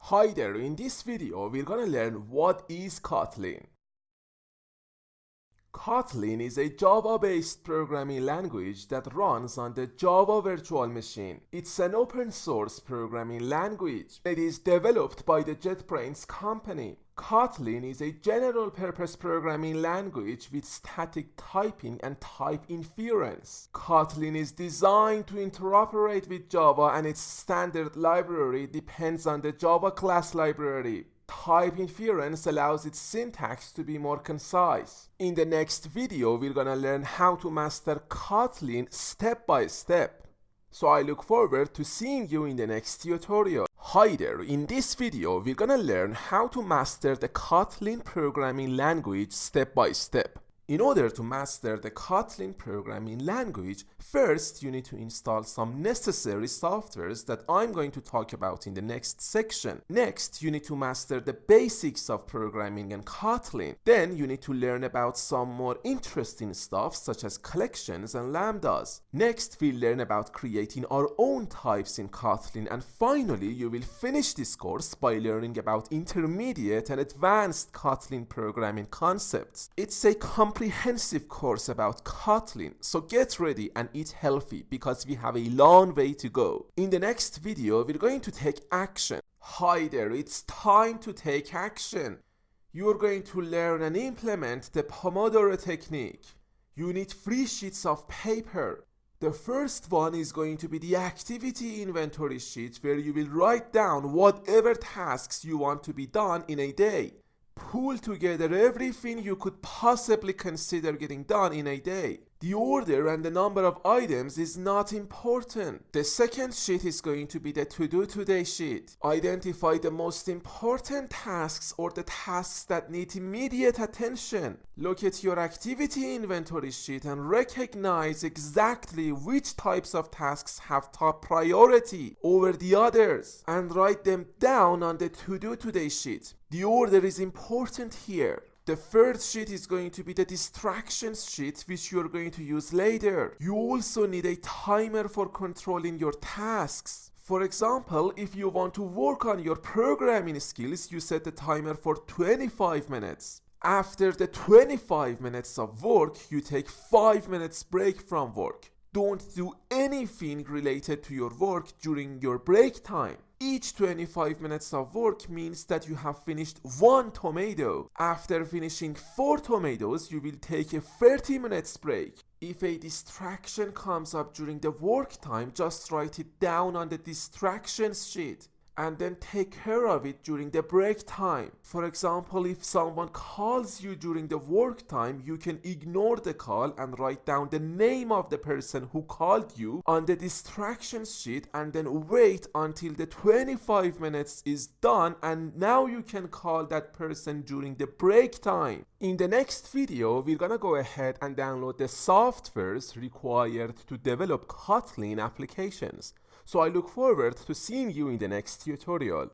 Hi there, in this video we're gonna learn what is Kotlin. Kotlin is a Java-based programming language that runs on the Java virtual machine. It's an open source programming language. It is developed by the JetBrains company. Kotlin is a general purpose programming language with static typing and type inference. Kotlin is designed to interoperate with Java, and its standard library depends on the Java class library. Type inference allows its syntax to be more concise. In the next video, we're gonna learn how to master Kotlin step by step. So I look forward to seeing you in the next tutorial. Hi there, in this video, we're gonna learn how to master the Kotlin programming language step by step. In order to master the Kotlin programming language, first you need to install some necessary softwares that I'm going to talk about in the next section. Next, you need to master the basics of programming in Kotlin. Then you need to learn about some more interesting stuff such as collections and lambdas. Next, we'll learn about creating our own types in Kotlin, and finally you will finish this course by learning about intermediate and advanced Kotlin programming concepts. It's a comprehensive course about Kotlin, so get ready and eat healthy because we have a long way to go. In the next video, we're going to take action. Hi there, it's time to take action. You're going to learn and implement the Pomodoro technique. You need 3 sheets of paper. The first one is going to be the activity inventory sheet, where you will write down whatever tasks you want to be done in a day. Pull together everything you could possibly consider getting done in a day. The order and the number of items is not important. The second sheet is going to be the to-do today sheet. Identify the most important tasks or the tasks that need immediate attention. Look at your activity inventory sheet and recognize exactly which types of tasks have top priority over the others, and write them down on the to-do today sheet. The order is important here. The third sheet is going to be the distractions sheet, which you're going to use later. You also need a timer for controlling your tasks. For example, if you want to work on your programming skills, you set the timer for 25 minutes. After the 25 minutes of work, you take 5 minutes break from work. Don't do anything related to your work during your break time. Each 25 minutes of work means that you have finished 1 tomato. After finishing 4 tomatoes, you will take a 30 minutes break. If a distraction comes up during the work time, just write it down on the distractions sheet and then take care of it during the break time. For example, if someone calls you during the work time, you can ignore the call and write down the name of the person who called you on the distractions sheet, and then wait until the 25 minutes is done, and now you can call that person during the break time. In the next video, we're gonna go ahead and download the softwares required to develop Kotlin applications. So I look forward to seeing you in the next tutorial.